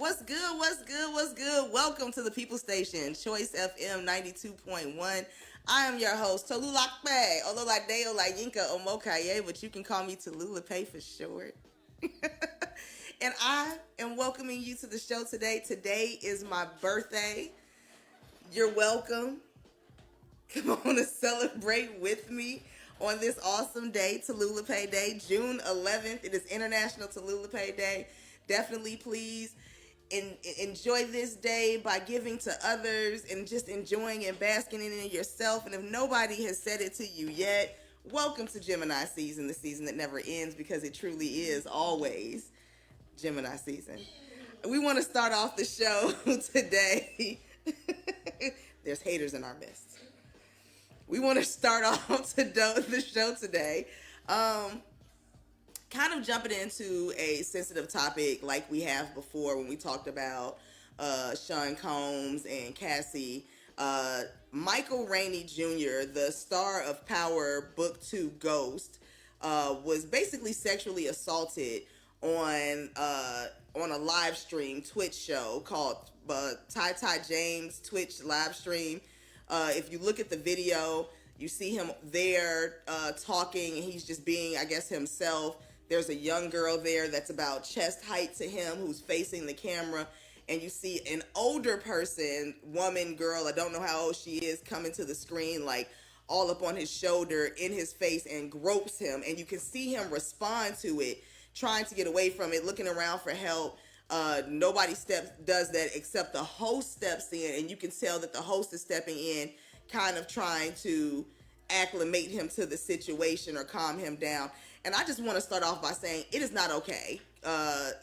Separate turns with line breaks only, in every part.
What's good? What's good? What's good? Welcome to the People Station, Choice FM 92.1. I am your host, Tolu Talk, although like Deo like Yinka Omokay, but you can call me Tolupe for short. And I am welcoming you to the show today. Today is my birthday. You're welcome. Come on to celebrate with me on this awesome day, Tolupe Day, June 11th. It is International Tolupe Day. Definitely please enjoy this day by giving to others and just enjoying and basking in it yourself. And if nobody has said it to you yet, welcome to Gemini season, the season that never ends, because it truly is always Gemini season. We want to start off the show today. There's haters in our midst. We want to start off the show today kind of jumping into a sensitive topic like we have before when we talked about Sean Combs and Cassie. Michael Rainey Jr., the star of Power Book 2 Ghost, was basically sexually assaulted on a live stream Twitch show called Ty James Twitch live stream. If you look at the video, you see him there talking, and he's just being, I guess, himself. There's a young girl there that's about chest height to him who's facing the camera. And you see an older person, woman, girl, I don't know how old she is, coming to the screen, like all up on his shoulder, in his face, and gropes him. And you can see him respond to it, trying to get away from it, looking around for help. Nobody does that except the host steps in. And you can tell that the host is stepping in, kind of trying to acclimate him to the situation or calm him down. And I just want to start off by saying it is not okay.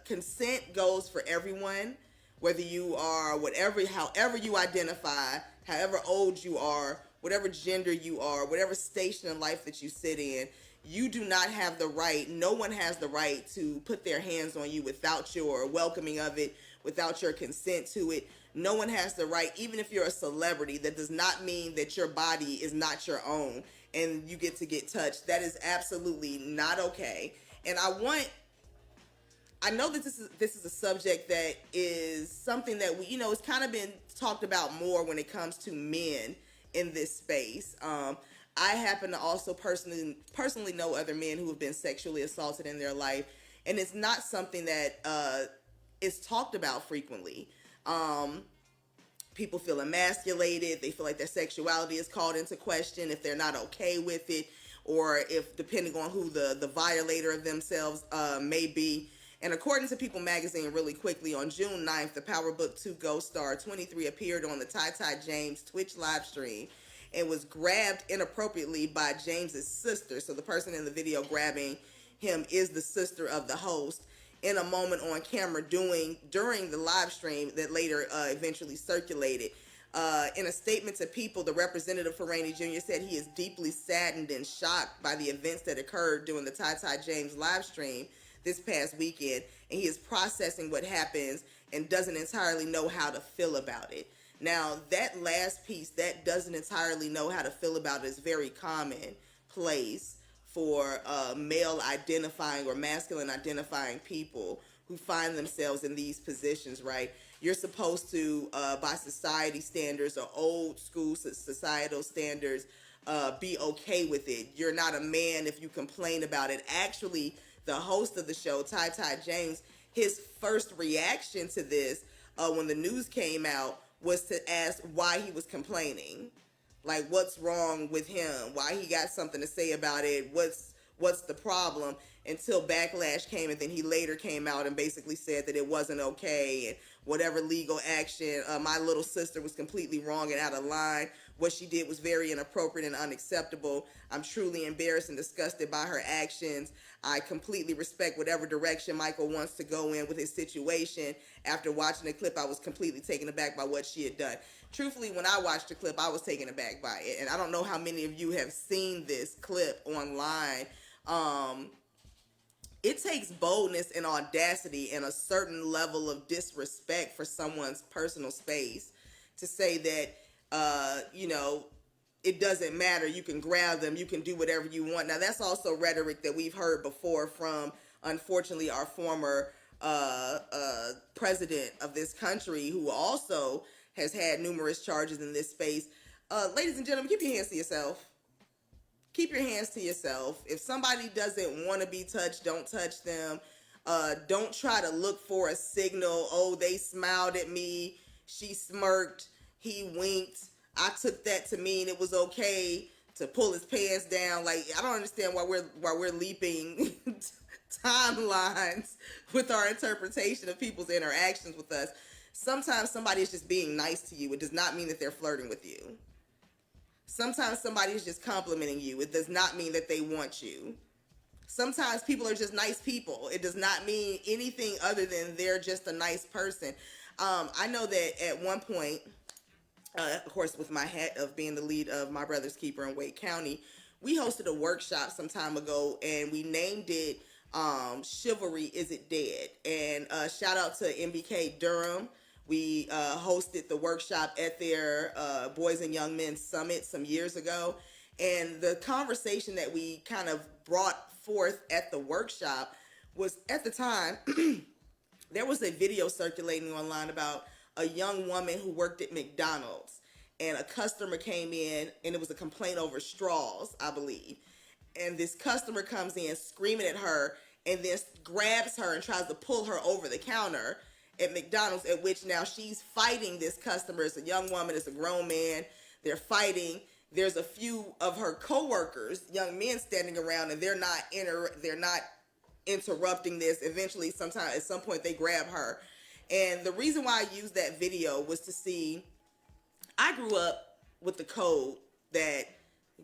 Consent goes for everyone, whether you are however you identify, however old you are, whatever gender you are, whatever station in life that you sit in. You do not have the right, no one has the right to put their hands on you without your welcoming of it, without your consent to it. No one has the right, even if you're a celebrity, that does not mean that your body is not your own and you get to get touched. That is absolutely not okay. And I know that this is a subject that is something that it's kind of been talked about more when it comes to men in this space. I happen to also personally know other men who have been sexually assaulted in their life, and it's not something that is talked about frequently. People feel emasculated. They feel like their sexuality is called into question if they're not okay with it, or if, depending on who the violator of themselves may be. And according to People Magazine, really quickly, on June 9th, the Power Book 2 Ghost star 23 appeared on the Ty James Twitch live stream and was grabbed inappropriately by James's sister. So the person in the video grabbing him is the sister of the host, in a moment on camera during the live stream that later eventually circulated. In a statement to People, the representative for Rainey Jr. said he is deeply saddened and shocked by the events that occurred during the Ty James live stream this past weekend, and he is processing what happens and doesn't entirely know how to feel about it. Now, that last piece, that doesn't entirely know how to feel about it, is very commonplace for male identifying or masculine identifying people who find themselves in these positions, right? You're supposed to, by society standards or old school societal standards, be okay with it. You're not a man if you complain about it. Actually, the host of the show, Ty James, his first reaction to this when the news came out was to ask why he was complaining. Like, what's wrong with him? Why he got something to say about it? What's the problem? Until backlash came, and then he later came out and basically said that it wasn't okay, and whatever legal action, my little sister was completely wrong and out of line. What she did was very inappropriate and unacceptable. I'm truly embarrassed and disgusted by her actions. I completely respect whatever direction Michael wants to go in with his situation. After watching the clip, I was completely taken aback by what she had done. Truthfully, when I watched the clip, I was taken aback by it. And I don't know how many of you have seen this clip online. It takes boldness and audacity and a certain level of disrespect for someone's personal space to say that, it doesn't matter. You can grab them. You can do whatever you want. Now, that's also rhetoric that we've heard before from, unfortunately, our former president of this country who also has had numerous charges in this space. Ladies and gentlemen, keep your hands to yourself. Keep your hands to yourself. If somebody doesn't want to be touched, don't touch them. Don't try to look for a signal. Oh, they smiled at me. She smirked. He winked. I took that to mean it was okay to pull his pants down. Like, I don't understand why we're leaping timelines with our interpretation of people's interactions with us. Sometimes somebody is just being nice to you. It does not mean that they're flirting with you. Sometimes somebody is just complimenting you. It does not mean that they want you. Sometimes people are just nice people. It does not mean anything other than they're just a nice person. I know that at one point, of course, with my hat of being the lead of My Brother's Keeper in Wake County, we hosted a workshop some time ago, and we named it Chivalry Is It Dead? And shout out to MBK Durham. We hosted the workshop at their Boys and Young Men Summit some years ago. And the conversation that we kind of brought forth at the workshop was, at the time, there was a video circulating online about a young woman who worked at McDonald's. And a customer came in, and it was a complaint over straws, I believe. And this customer comes in screaming at her and then grabs her and tries to pull her over the counter at McDonald's, at which now she's fighting this customer. It's a young woman, it's a grown man. They're fighting. There's a few of her coworkers, young men, standing around, and they're not interrupting this. Eventually, at some point, they grab her. And the reason why I used that video was to see, I grew up with the code that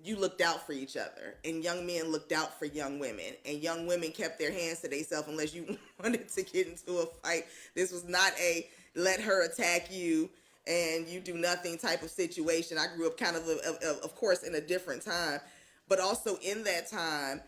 you looked out for each other, and young men looked out for young women, and young women kept their hands to themselves unless you wanted to get into a fight. This was not a let her attack you and you do nothing type of situation. I grew up kind of course, in a different time, but also in that time,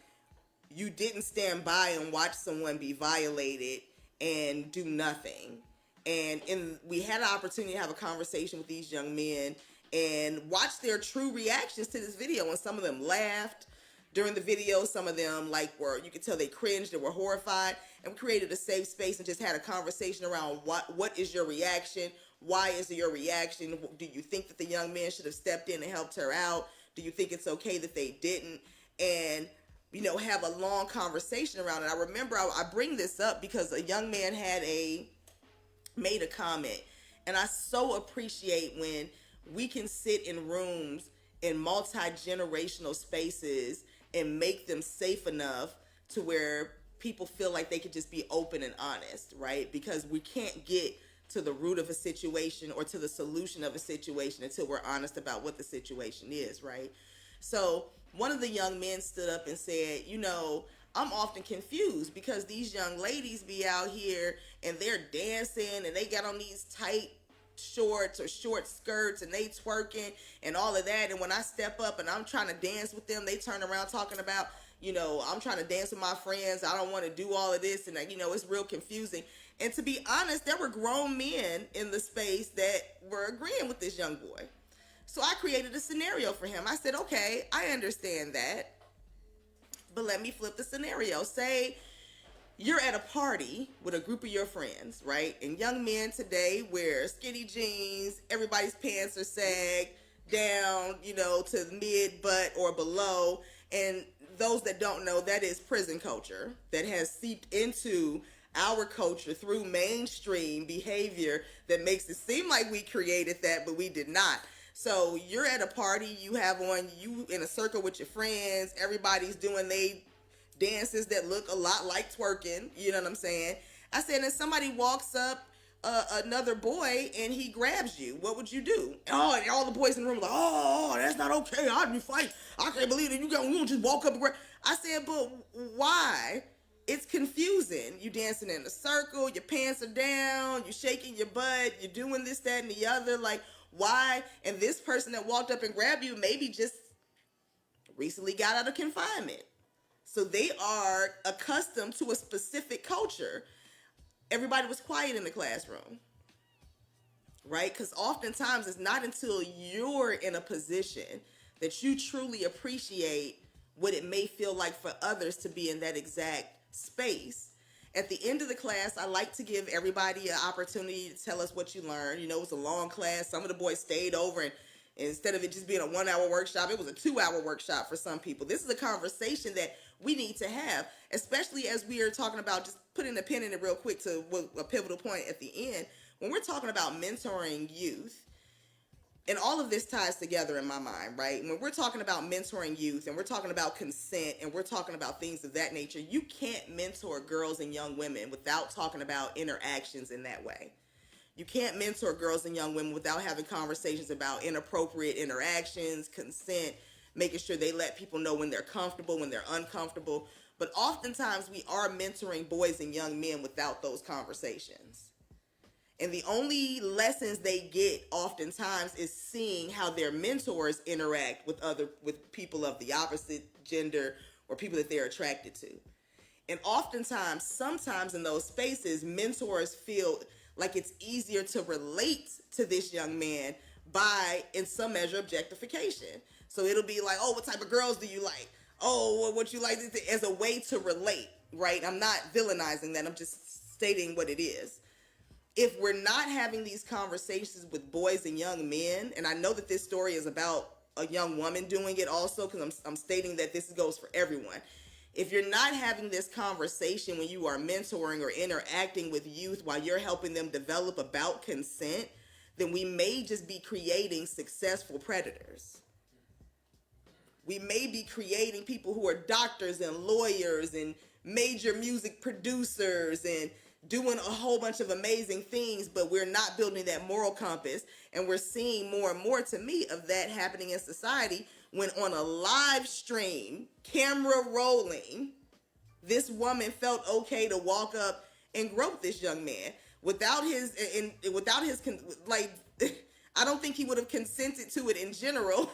you didn't stand by and watch someone be violated and do nothing. And we had an opportunity to have a conversation with these young men and watch their true reactions to this video. And some of them laughed during the video. Some of them you could tell they cringed and were horrified. And we created a safe space and just had a conversation around what is your reaction? Why is it your reaction? Do you think that the young man should have stepped in and helped her out? Do you think it's okay that they didn't? And have a long conversation around it. I remember I bring this up because a young man made a comment, and I so appreciate when we can sit in rooms in multi-generational spaces and make them safe enough to where people feel like they could just be open and honest, right? Because we can't get to the root of a situation or to the solution of a situation until we're honest about what the situation is, right? So one of the young men stood up and said, I'm often confused because these young ladies be out here and they're dancing and they got on these tight shorts or short skirts and they twerking and all of that. And when I step up and I'm trying to dance with them, they turn around talking about, I'm trying to dance with my friends. I don't want to do all of this. And, it's real confusing. And to be honest, there were grown men in the space that were agreeing with this young boy. So I created a scenario for him. I said, okay, I understand that, but let me flip the scenario. Say you're at a party with a group of your friends, right? And young men today wear skinny jeans. Everybody's pants are sagged down, to mid butt or below. And those that don't know, that is prison culture that has seeped into our culture through mainstream behavior that makes it seem like we created that, but we did not. So you're at a party, you in a circle with your friends, everybody's doing they dances that look a lot like twerking, you know what I'm saying? I said, and somebody walks up, another boy, and he grabs you, what would you do? Oh, and all the boys in the room are like, oh, that's not okay, I'd be fighting. I can't believe that you don't just walk up and grab. I said, but why? It's confusing. You dancing in a circle, your pants are down, you shaking your butt, you're doing this, that, and the other, like, why? And this person that walked up and grabbed you maybe just recently got out of confinement. So they are accustomed to a specific culture. Everybody was quiet in the classroom, right? Because oftentimes it's not until you're in a position that you truly appreciate what it may feel like for others to be in that exact space. At the end of the class, I like to give everybody an opportunity to tell us what you learned. You know, it was a long class. Some of the boys stayed over, and instead of it just being a 1 hour workshop, it was a 2 hour workshop for some people. This is a conversation that we need to have, especially as we are talking about, just putting a pin in it real quick to a pivotal point at the end. When we're talking about mentoring youth, and all of this ties together in my mind, right? When we're talking about mentoring youth and we're talking about consent and we're talking about things of that nature, you can't mentor girls and young women without talking about interactions in that way. You can't mentor girls and young women without having conversations about inappropriate interactions, consent, making sure they let people know when they're comfortable, when they're uncomfortable. But oftentimes we are mentoring boys and young men without those conversations. And the only lessons they get oftentimes is seeing how their mentors interact with people of the opposite gender or people that they're attracted to. And oftentimes, sometimes in those spaces, mentors feel like it's easier to relate to this young man by, in some measure, objectification. So it'll be like, oh, what type of girls do you like? Oh, what you like, as a way to relate, right? I'm not villainizing that. I'm just stating what it is. If we're not having these conversations with boys and young men, and I know that this story is about a young woman doing it also, because I'm stating that this goes for everyone. If you're not having this conversation when you are mentoring or interacting with youth while you're helping them develop about consent, then we may just be creating successful predators. We may be creating people who are doctors and lawyers and major music producers and doing a whole bunch of amazing things, but we're not building that moral compass. And we're seeing more and more, to me, of that happening in society when on a live stream, camera rolling, this woman felt okay to walk up and grope this young man without his, like, I don't think he would have consented to it in general,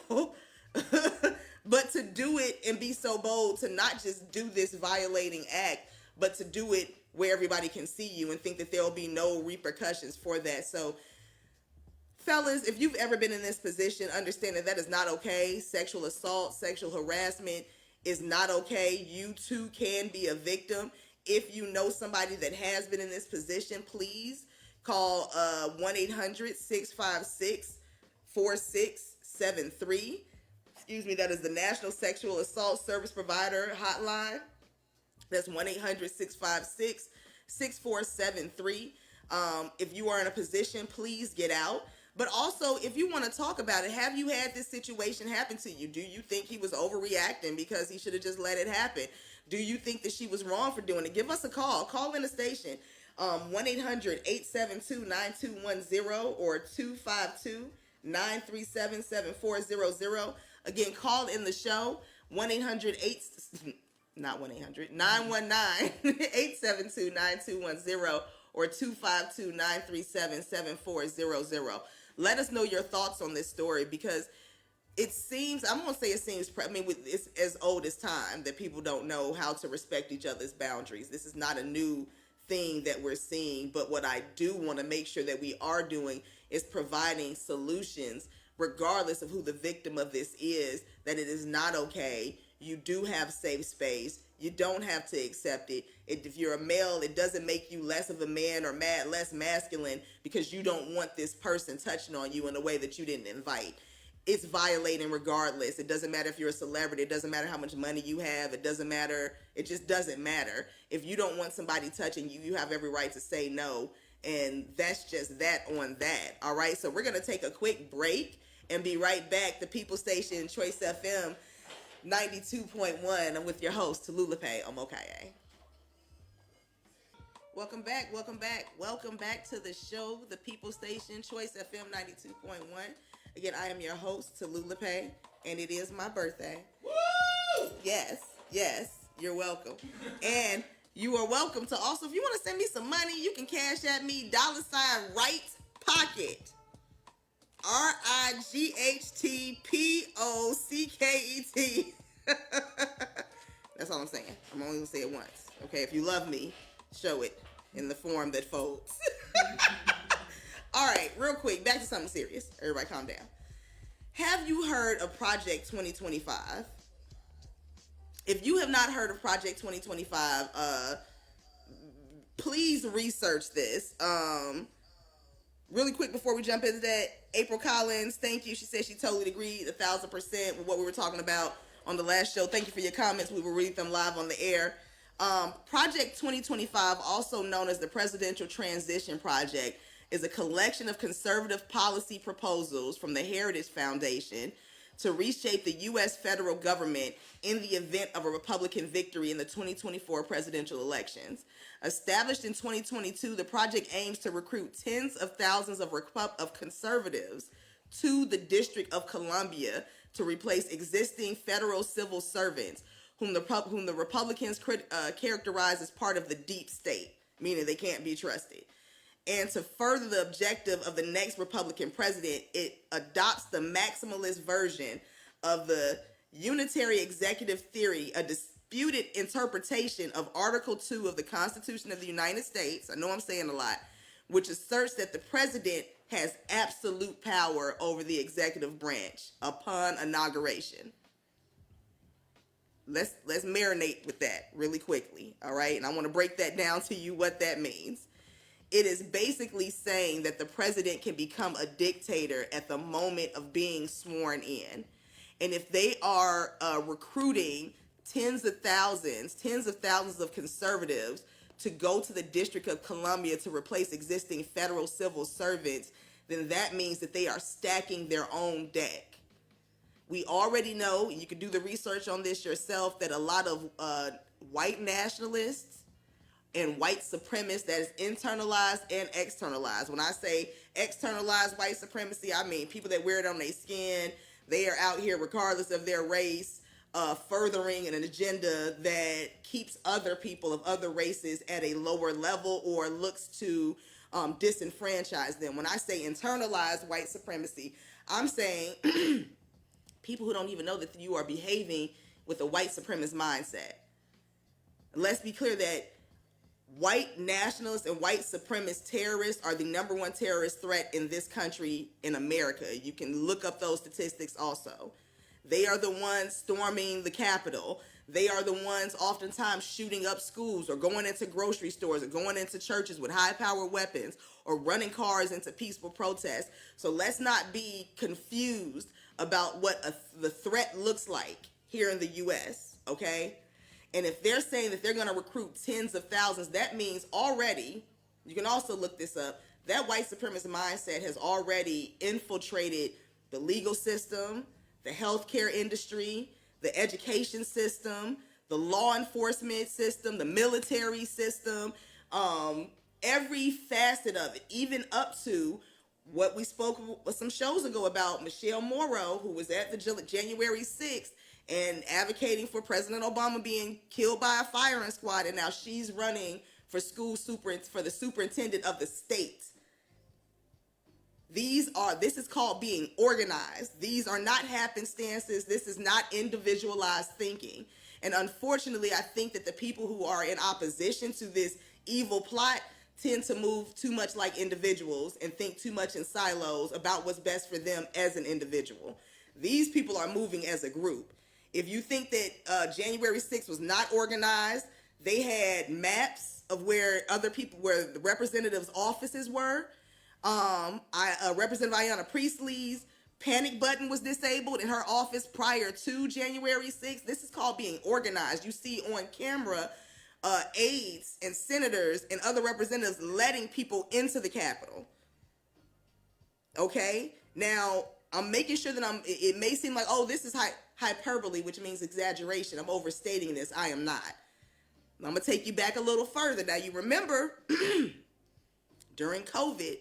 but to do it and be so bold to not just do this violating act, but to do it where everybody can see you and think that there will be no repercussions for that. So, fellas, if you've ever been in this position, understand that that is not okay. Sexual assault, sexual harassment is not okay. You too can be a victim. If you know somebody that has been in this position, please call 1-800-656-4673. Excuse me, that is the National Sexual Assault Service Provider Hotline. That's 1-800-656-6473. If you are in a position, please get out. But also, if you want to talk about it, have you had this situation happen to you? Do you think he was overreacting because he should have just let it happen? Do you think that she was wrong for doing it? Give us a call. Call in the station. 1-800-872-9210 or 252-937-7400. Again, call in the show. 919-872-9210 or 252-937-7400. Let us know your thoughts on this story, because it seems, I'm going to say it seems, it's as old as time that people don't know how to respect each other's boundaries. This is not a new thing that we're seeing, but what I do want to make sure that we are doing is providing solutions, regardless of who the victim of this is, that it is not okay. You do have safe space. You don't have to accept it. If you're a male, it doesn't make you less of a man or less masculine because you don't want this person touching on you in a way that you didn't invite. It's violating regardless. It doesn't matter if you're a celebrity. It doesn't matter how much money you have. It doesn't matter. It just doesn't matter. If you don't want somebody touching you, you have every right to say no. And that's just that on that. All right. So we're going to take a quick break and be right back. The People Station, Choice FM 92.1. I'm with your host, Tolupe Omokay. Welcome back to the show, The People Station, Choice FM 92.1. Again, I am your host, Tolupe, and it is my birthday. Woo! Yes, you're welcome. And you are welcome to also, if you want to send me some money, you can cash at me, $right pocket. RIGHTPOCKET. That's all I'm saying. I'm only going to say it once. Okay, if you love me, show it in the form that folds. All right, real quick, back to something serious. Everybody calm down. Have you heard of Project 2025? If you have not heard of Project 2025, Please research this. Really quick before we jump into that, April Collins, thank you. She said she totally agreed 1,000% with what we were talking about on the last show. Thank you for your comments. We will read them live on the air. Project 2025, also known as the Presidential Transition Project, is a collection of conservative policy proposals from the Heritage Foundation to reshape the U.S. federal government in the event of a Republican victory in the 2024 presidential elections. Established in 2022, the project aims to recruit tens of thousands of conservatives to the District of Columbia to replace existing federal civil servants whom the Republicans characterize as part of the deep state, meaning they can't be trusted. And to further the objective of the next Republican president, it adopts the maximalist version of the unitary executive theory, a disputed interpretation of Article 2 of the Constitution of the United States, I know I'm saying a lot, which asserts that the president has absolute power over the executive branch upon inauguration. Let's marinate with that really quickly, all right? And I want to break that down to you what that means. It is basically saying that the president can become a dictator at the moment of being sworn in. And if they are recruiting tens of thousands of conservatives to go to the District of Columbia to replace existing federal civil servants, then that means that they are stacking their own deck. We already know, and you can do the research on this yourself, that a lot of white nationalists and white supremacists, that is internalized and externalized. When I say externalized white supremacy, I mean people that wear it on their skin. They are out here regardless of their race, furthering an agenda that keeps other people of other races at a lower level or looks to disenfranchise them. When I say internalized white supremacy, I'm saying people who don't even know that you are behaving with a white supremacist mindset. Let's be clear that white nationalists and white supremacist terrorists are the number one terrorist threat in this country, in America. You can look up those statistics also. They are the ones storming the Capitol. They are the ones oftentimes shooting up schools or going into grocery stores or going into churches with high-powered weapons or running cars into peaceful protests. So let's not be confused about what the threat looks like here in the U.S., okay? And if they're saying that they're going to recruit tens of thousands, that means already, you can also look this up, that white supremacist mindset has already infiltrated the legal system, the healthcare industry, the education system, the law enforcement system, the military system, every facet of it, even up to what we spoke some shows ago about Michelle Morrow, who was at the January 6th and advocating for President Obama being killed by a firing squad, and now she's running for for the superintendent of the state. This is called being organized. These are not happenstances. This is not individualized thinking. And unfortunately, I think that the people who are in opposition to this evil plot tend to move too much like individuals and think too much in silos about what's best for them as an individual. These people are moving as a group. If you think that January 6th was not organized, they had maps of where where the representatives' offices were. Representative Ayanna Priestley's panic button was disabled in her office prior to January 6th. This is called being organized. You see on camera aides and senators and other representatives letting people into the Capitol. Okay? Now, I'm making sure that it may seem like, oh, this is hyperbole, which means exaggeration. I'm overstating this. I am not. I'm going to take you back a little further. Now, you remember during COVID,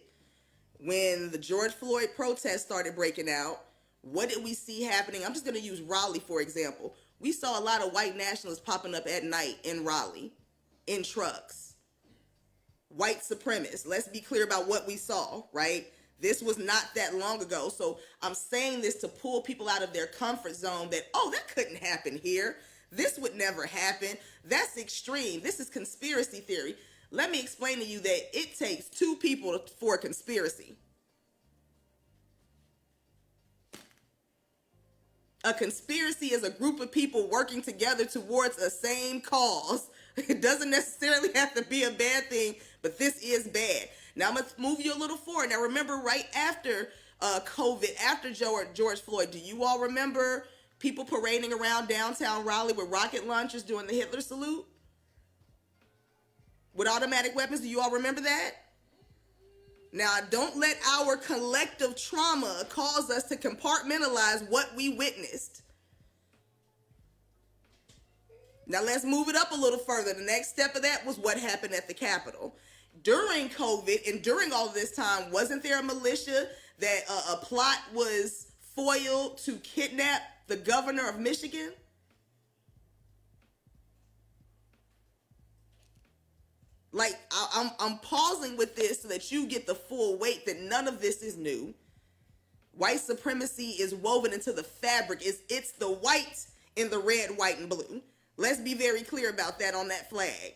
when the George Floyd protests started breaking out, what did we see happening? I'm just going to use Raleigh, for example. We saw a lot of white nationalists popping up at night in Raleigh, in trucks. White supremacists. Let's be clear about what we saw, right? This was not that long ago. So I'm saying this to pull people out of their comfort zone that, oh, that couldn't happen here. This would never happen. That's extreme. This is conspiracy theory. Let me explain to you that it takes two people for a conspiracy. A conspiracy is a group of people working together towards a same cause, It doesn't necessarily have to be a bad thing, but this is bad. Now I'm gonna move you a little forward. Now remember, right after COVID, after George Floyd, do you all remember people parading around downtown Raleigh with rocket launchers doing the Hitler salute with automatic weapons? Do you all remember that? Now, don't let our collective trauma cause us to compartmentalize what we witnessed. Now, let's move it up a little further. The next step of that was what happened at the Capitol. During COVID and during all of this time, wasn't there a militia that a plot was foiled to kidnap the governor of Michigan? Like, I'm pausing with this so that you get the full weight that none of this is new. White supremacy is woven into the fabric. It's the white in the red, white, and blue. Let's be very clear about that on that flag.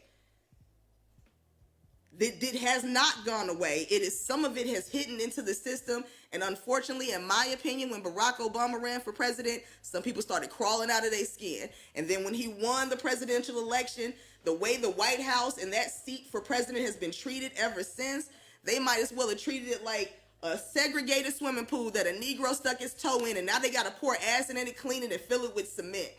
It has not gone away. Some of it has hidden into the system. And unfortunately, in my opinion, when Barack Obama ran for president, some people started crawling out of their skin. And then when he won the presidential election, the way the White House and that seat for president has been treated ever since, they might as well have treated it like a segregated swimming pool that a Negro stuck his toe in, and now they got to pour acid in it, clean it, and fill it with cement.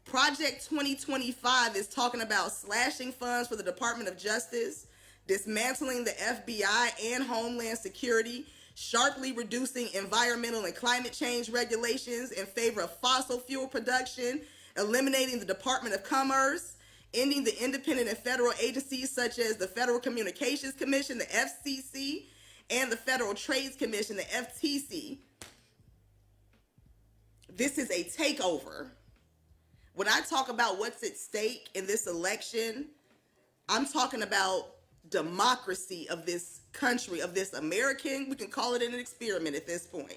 Project 2025 is talking about slashing funds for the Department of Justice, dismantling the FBI and Homeland Security, sharply reducing environmental and climate change regulations in favor of fossil fuel production, eliminating the Department of Commerce, ending the independent and federal agencies such as the Federal Communications Commission, the FCC, and the Federal Trade Commission, the FTC. This is a takeover. When I talk about what's at stake in this election, I'm talking about democracy of this country, of this American, we can call it an experiment at this point.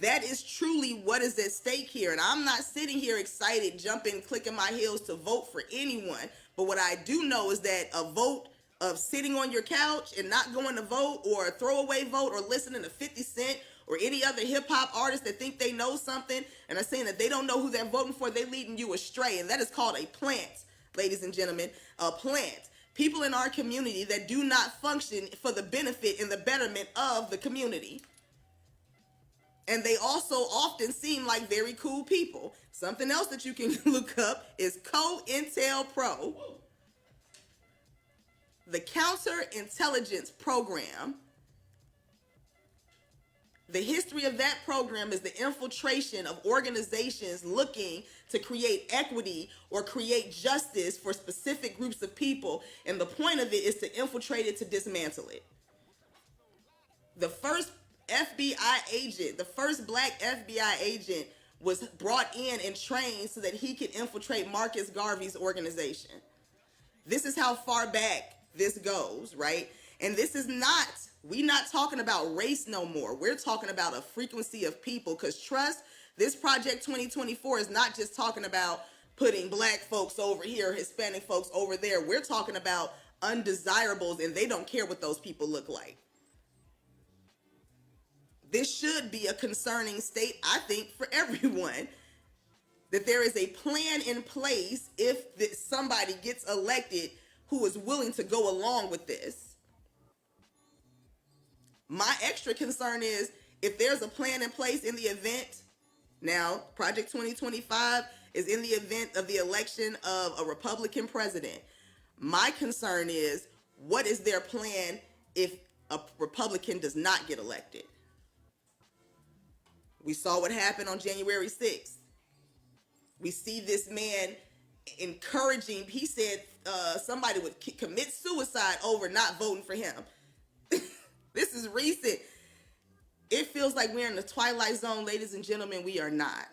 That is truly what is at stake here. And I'm not sitting here excited, jumping, clicking my heels to vote for anyone. But what I do know is that a vote of sitting on your couch and not going to vote, or a throwaway vote, or listening to 50 Cent or any other hip hop artist that think they know something and are saying that they don't know who they're voting for, they're leading you astray. And that is called a plant, ladies and gentlemen, a plant. People in our community that do not function for the benefit and the betterment of the community. And they also often seem like very cool people. Something else that you can look up is COINTELPRO, the counterintelligence program. The history of that program is the infiltration of organizations looking to create equity or create justice for specific groups of people. And the point of it is to infiltrate it, to dismantle it. The first FBI agent, the first black FBI agent, was brought in and trained so that he could infiltrate Marcus Garvey's organization. This is how far back this goes, right? And this is not, we're not talking about race no more. We're talking about a frequency of people, because trust, this Project 2024 is not just talking about putting black folks over here, Hispanic folks over there. We're talking about undesirables, and they don't care what those people look like. This should be a concerning state, I think, for everyone, that there is a plan in place if somebody gets elected who is willing to go along with this. My extra concern is if there's a plan in place in the event, now Project 2025 is in the event of the election of a Republican president. My concern is, what is their plan if a Republican does not get elected? We saw what happened on January 6th. We see this man encouraging, he said somebody would commit suicide over not voting for him. This is recent. It feels like we're in the twilight zone, ladies and gentlemen. We are not.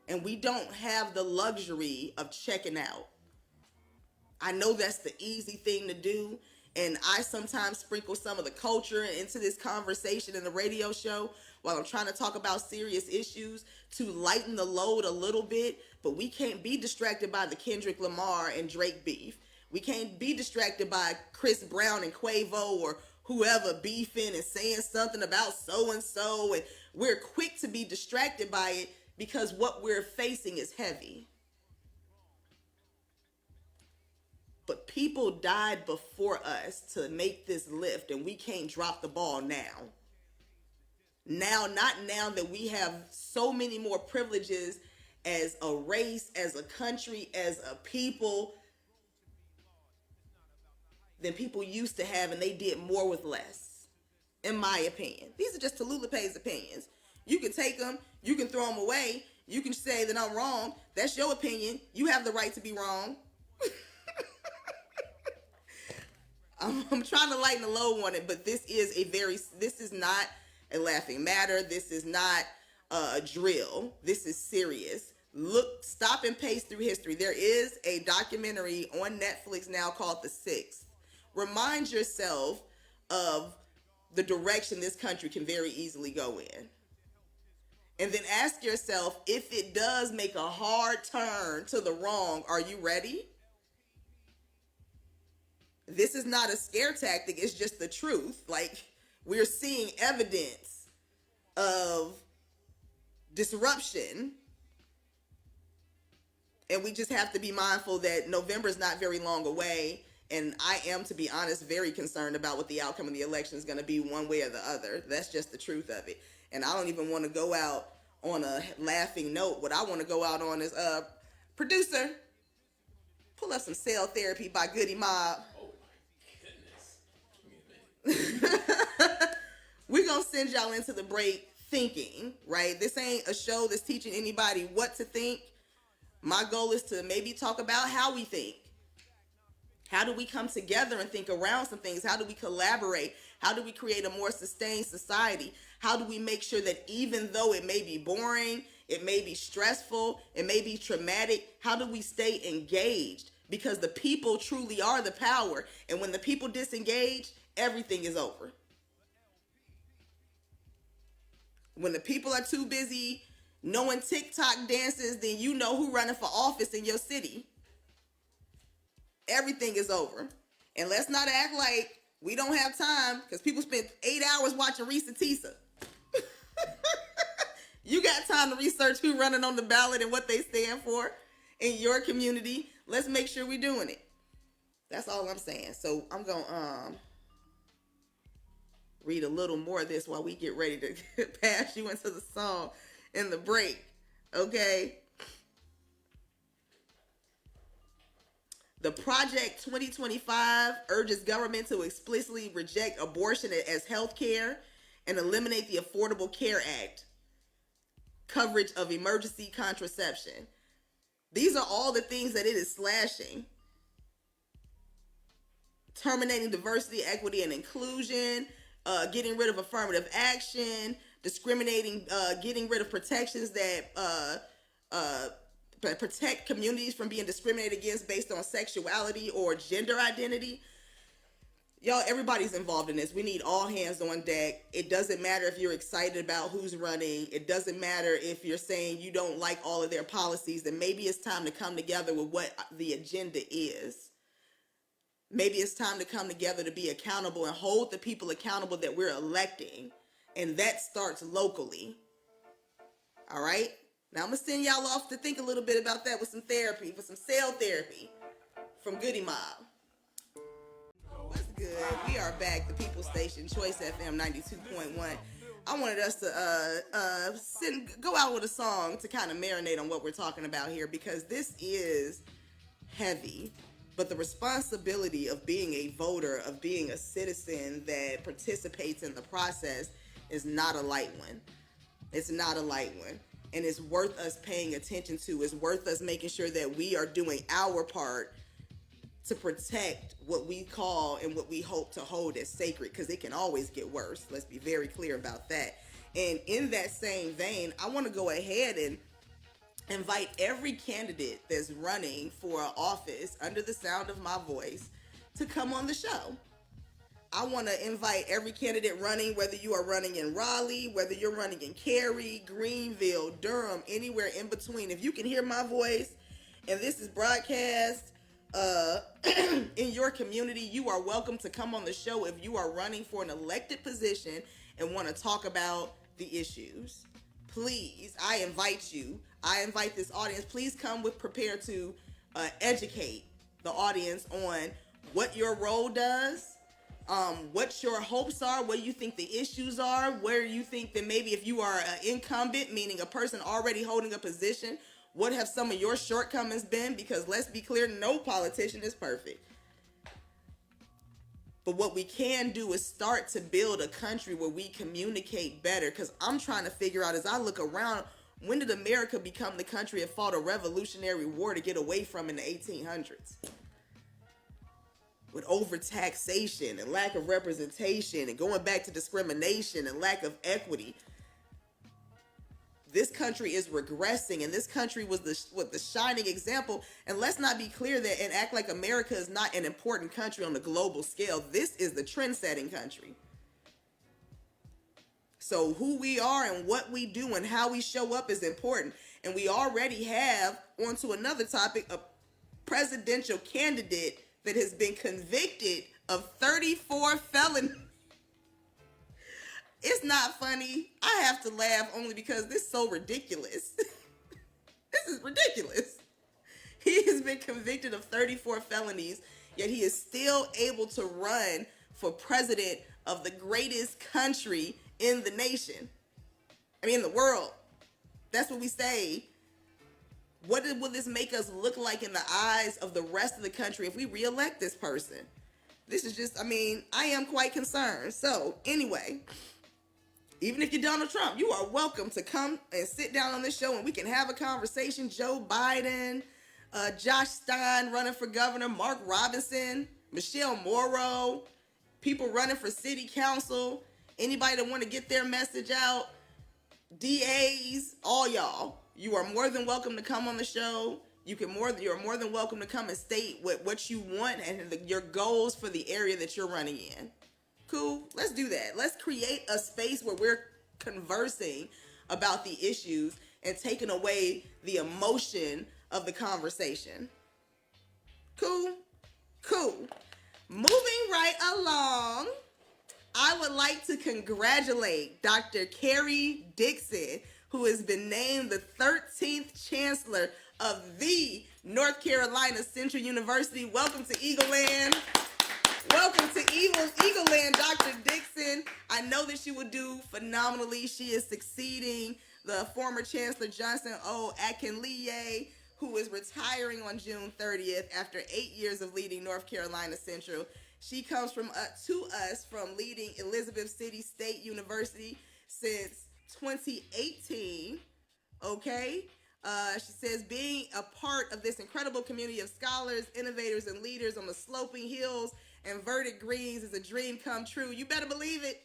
And we don't have the luxury of checking out. I know that's the easy thing to do. And I sometimes sprinkle some of the culture into this conversation in the radio show while I'm trying to talk about serious issues to lighten the load a little bit. But we can't be distracted by the Kendrick Lamar and Drake beef. We can't be distracted by Chris Brown and Quavo or whoever beefing and saying something about so-and-so. And we're quick to be distracted by it because what we're facing is heavy. But people died before us to make this lift, and we can't drop the ball now. Now, not now that we have so many more privileges as a race, as a country, as a people than people used to have, and they did more with less, in my opinion. These are just Tolupe's opinions. You can take them, you can throw them away, you can say that I'm wrong. That's your opinion. You have the right to be wrong. I'm trying to lighten the load on it, but this is not a laughing matter. This is not a drill. This is serious. Look, stop and pace through history. There is a documentary on Netflix now called The Sixth. Remind yourself of the direction this country can very easily go in. And then ask yourself, if it does make a hard turn to the wrong, are you ready? This is not a scare tactic. It's just the truth. Like, we're seeing evidence of disruption. And we just have to be mindful that November is not very long away. And I am, to be honest, very concerned about what the outcome of the election is going to be one way or the other. That's just the truth of it. And I don't even want to go out on a laughing note. What I want to go out on is, producer, pull up some Cell Therapy by Goody Mob.
Oh my goodness.
We're going to send y'all into the break thinking, right? This ain't a show that's teaching anybody what to think. My goal is to maybe talk about how we think. How do we come together and think around some things? How do we collaborate? How do we create a more sustained society? How do we make sure that even though it may be boring, it may be stressful, it may be traumatic, how do we stay engaged? Because the people truly are the power. And when the people disengage, everything is over. When the people are too busy knowing TikTok dances, then you know who running for office in your city. Everything is over. And let's not act like we don't have time, because people spend 8 hours watching Risa Tisa. You got time to research who's running on the ballot and what they stand for in your community. Let's make sure we're doing it. That's all I'm saying. So I'm going to read a little more of this while we get ready to pass you into the song in the break. Okay? The Project 2025 urges government to explicitly reject abortion as health care and eliminate the Affordable Care Act coverage of emergency contraception. These are all the things that it is slashing. Terminating diversity, equity, and inclusion, getting rid of affirmative action, discriminating, getting rid of protections that protect communities from being discriminated against based on sexuality or gender identity. Y'all, everybody's involved in this. We need all hands on deck. It doesn't matter if you're excited about who's running. It doesn't matter if you're saying you don't like all of their policies. Then maybe it's time to come together with what the agenda is. Maybe it's time to come together to be accountable and hold the people accountable that we're electing. And that starts locally. All right? Now I'm going to send y'all off to think a little bit about that with some therapy, with some Cell Therapy from Goody Mob. What's good? We are back, the People Station, Choice FM 92.1. I wanted us to go out with a song to kind of marinate on what we're talking about here, because this is heavy. But the responsibility of being a voter, of being a citizen that participates in the process is not a light one. It's not a light one. And it's worth us paying attention to. It's worth us making sure that we are doing our part to protect what we call and what we hope to hold as sacred, because it can always get worse. Let's be very clear about that. And in that same vein, I want to go ahead and invite every candidate that's running for office under the sound of my voice to come on the show. I want to invite every candidate running, whether you are running in Raleigh, whether you're running in Cary, Greenville, Durham, anywhere in between. If you can hear my voice and this is broadcast in your community, you are welcome to come on the show if you are running for an elected position and want to talk about the issues. please, I invite this audience, please come prepared to educate the audience on what your role does, what your hopes are, what you think the issues are, where you think that maybe if you are an incumbent, meaning a person already holding a position, what have some of your shortcomings been? Because let's be clear, no politician is perfect. But what we can do is start to build a country where we communicate better. Because I'm trying to figure out, as I look around, when did America become the country it fought a revolutionary war to get away from in the 1800s? With overtaxation and lack of representation and going back to discrimination and lack of equity. This country is regressing, and this country was the shining example. And let's not be clear that and act like America is not an important country on the global scale. This is the trend-setting country. So who we are and what we do and how we show up is important. And we already have, onto another topic, a presidential candidate that has been convicted of 34 felonies. It's not funny. I have to laugh only because this is so ridiculous. This is ridiculous. He has been convicted of 34 felonies, yet he is still able to run for president of the greatest country in the nation. I mean, in the world. That's what we say. What will this make us look like in the eyes of the rest of the country if we reelect this person? This is just, I am quite concerned. So, anyway, even if you're Donald Trump, you are welcome to come and sit down on this show and we can have a conversation. Joe Biden, Josh Stein running for governor, Mark Robinson, Michelle Morrow, people running for city council, anybody that want to get their message out, DAs, all y'all. You are more than welcome to come on the show. You're more than welcome to come and state what you want and your goals for the area that you're running in. Cool. Let's do that. Let's create a space where we're conversing about the issues and taking away the emotion of the conversation. Cool. Moving right along, I would like to congratulate Dr. Carrie Dixon, who has been named the 13th Chancellor of the North Carolina Central University. Welcome to Eagle Land. Welcome to Eagle Land, Dr. Dixon. I know that you will do phenomenally. She is succeeding the former Chancellor Johnson O. Akinleye, who is retiring on June 30th after 8 years of leading North Carolina Central. She comes to us from leading Elizabeth City State University since 2018. Okay? She says, being a part of this incredible community of scholars, innovators, and leaders on the sloping hills and verdant greens is a dream come true. You better believe it.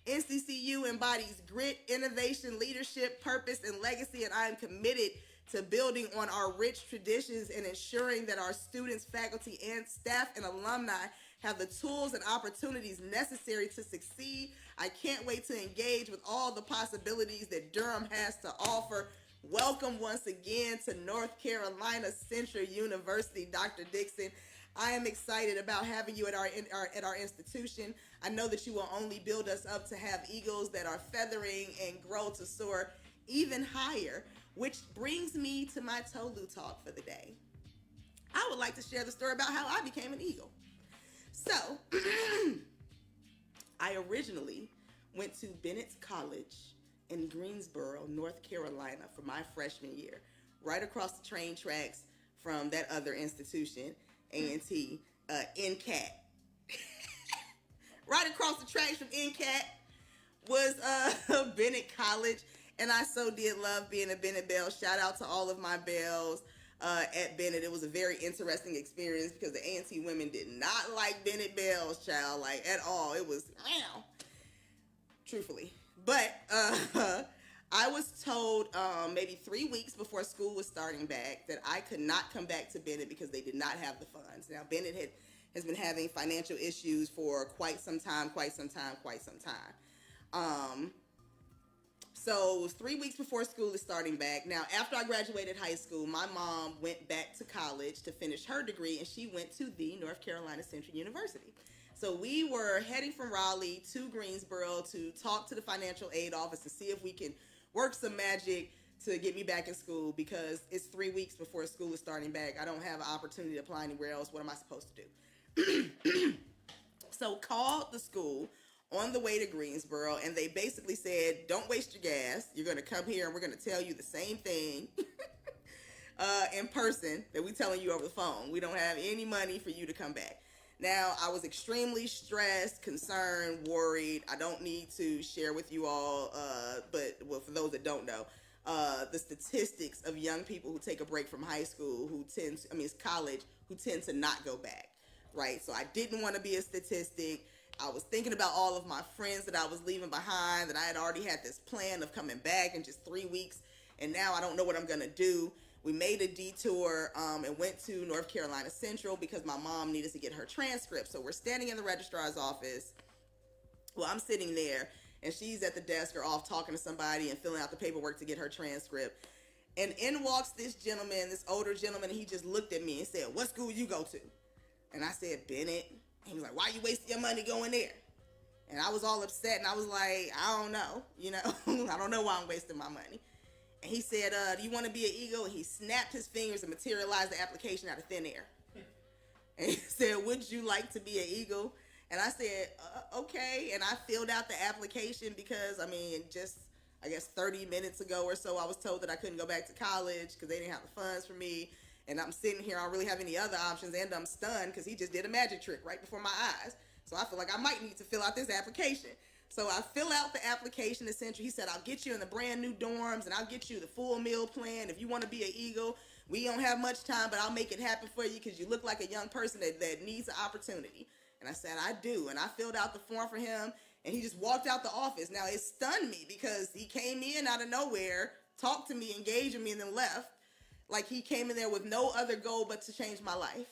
NCCU embodies grit, innovation, leadership, purpose, and legacy, and I am committed to building on our rich traditions and ensuring that our students, faculty, and staff and alumni have the tools and opportunities necessary to succeed. I can't wait to engage with all the possibilities that Durham has to offer. Welcome once again to North Carolina Central University, Dr. Dixon. I am excited about having you at our institution. I know that you will only build us up to have eagles that are feathering and grow to soar even higher, which brings me to my Tolu Talk for the day. I would like to share the story about how I became an eagle. So, I originally went to Bennett College in Greensboro, North Carolina for my freshman year, right across the train tracks from that other institution, A&T, NCAT. Right across the tracks from NCAT was Bennett College, and I so did love being a Bennett Belle. Shout out to all of my Bells at Bennett. It was a very interesting experience because the A&T women did not like Bennett Belle's, child, like at all. It was, truthfully. But I was told maybe 3 weeks before school was starting back that I could not come back to Bennett because they did not have the funds. Now, Bennett has been having financial issues for quite some time. So it was 3 weeks before school is starting back. Now, after I graduated high school, my mom went back to college to finish her degree, and she went to the North Carolina Central University. So we were heading from Raleigh to Greensboro to talk to the financial aid office to see if we can work some magic to get me back in school, because it's 3 weeks before school is starting back. I don't have an opportunity to apply anywhere else. What am I supposed to do? So called the school on the way to Greensboro, and they basically said, don't waste your gas. You're going to come here and we're going to tell you the same thing in person that we're telling you over the phone. We don't have any money for you to come back. Now, I was extremely stressed, concerned, worried. I don't need to share with you all, but for those that don't know, the statistics of young people who take a break from high school, it's college, who tend to not go back, right? So I didn't want to be a statistic. I was thinking about all of my friends that I was leaving behind, that I had already had this plan of coming back in just 3 weeks, and now I don't know what I'm going to do. We made a detour and went to North Carolina Central because my mom needed to get her transcript. So we're standing in the registrar's office. Well, I'm sitting there, and she's at the desk or off talking to somebody and filling out the paperwork to get her transcript. And in walks this gentleman, this older gentleman, and he just looked at me and said, what school you go to? And I said, Bennett. He was like, why you wasting your money going there? And I was all upset, and I was like, I don't know, I don't know why I'm wasting my money. And he said, do you want to be an Eagle? And he snapped his fingers and materialized the application out of thin air. And he said, would you like to be an Eagle? And I said, okay. And I filled out the application because, just, 30 minutes ago or so, I was told that I couldn't go back to college because they didn't have the funds for me. And I'm sitting here, I don't really have any other options, and I'm stunned because he just did a magic trick right before my eyes. So I feel like I might need to fill out this application. So I fill out the application to Central. He said, I'll get you in the brand new dorms, and I'll get you the full meal plan. If you want to be an Eagle, we don't have much time, but I'll make it happen for you because you look like a young person that needs an opportunity. And I said, I do. And I filled out the form for him, and he just walked out the office. Now, it stunned me because he came in out of nowhere, talked to me, engaged with me, and then left. Like he came in there with no other goal but to change my life.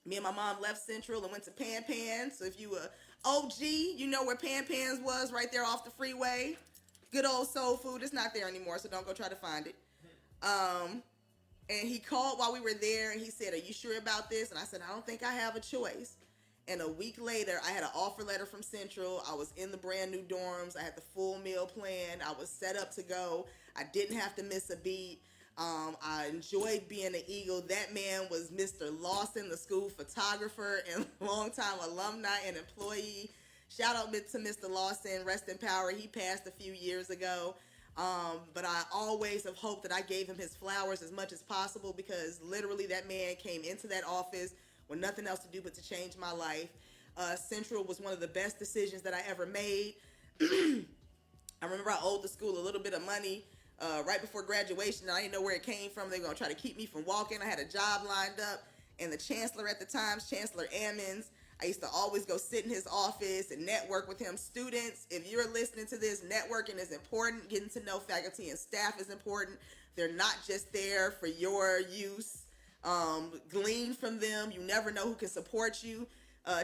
Me and my mom left Central and went to Pan Pan. So if you were OG, you know where Pan Pan's was, right there off the freeway. Good old soul food. It's not there anymore, so don't go try to find it. And he called while we were there, and he said, are you sure about this? And I said, I don't think I have a choice. And a week later, I had an offer letter from Central. I was in the brand new dorms. I had the full meal plan. I was set up to go. I didn't have to miss a beat. I enjoyed being an Eagle. That man was Mr. Lawson, the school photographer and longtime alumni and employee. Shout out to Mr. Lawson, rest in power. He passed a few years ago. But I always have hoped that I gave him his flowers as much as possible, because literally that man came into that office with nothing else to do but to change my life. Central was one of the best decisions that I ever made. I remember I owed the school a little bit of money right before graduation. I didn't know where it came from. They were going to try to keep me from walking. I had a job lined up, and the chancellor at the time, Chancellor Ammons, I used to always go sit in his office and network with him. Students, if you're listening to this, networking is important. Getting to know faculty and staff is important. They're not just there for your use. Glean from them. You never know who can support you.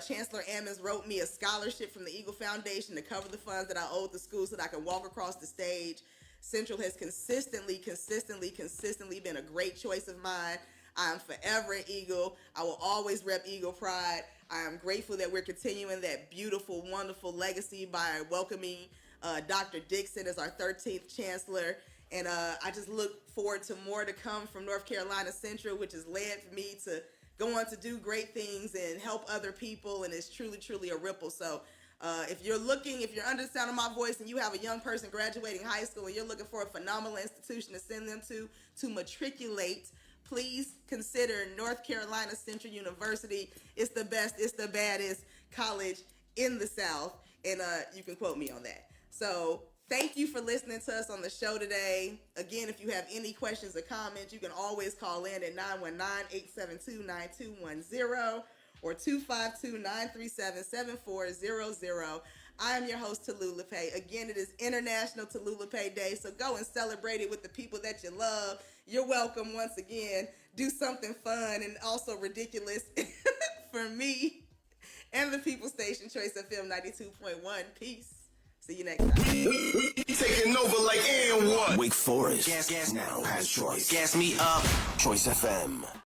Chancellor Ammons wrote me a scholarship from the Eagle Foundation to cover the funds that I owed the school so that I could walk across the stage. Central has consistently been a great choice of mine. I am forever an Eagle. I will always rep Eagle pride. I am grateful that we're continuing that beautiful, wonderful legacy by welcoming Dr. Dixon as our 13th chancellor. And I just look forward to more to come from North Carolina Central, which has led me to go on to do great things and help other people. And it's truly, truly a ripple. So if you're under the sound of my voice and you have a young person graduating high school and you're looking for a phenomenal institution to send them to matriculate, please consider North Carolina Central University. It's the best, it's the baddest college in the South. And you can quote me on that. So thank you for listening to us on the show today. Again, if you have any questions or comments, you can always call in at 919-872-9210 or 252-937-7400. I am your host, Tolupe. Again, it is International Tolupe Day, so go and celebrate it with the people that you love. You're welcome once again. Do something fun and also ridiculous for me and the People Station, Choice FM 92.1. Peace. See you next time.
We taking over like and what? Wake Forest. Gas now has Choice. Gas me up. Choice FM.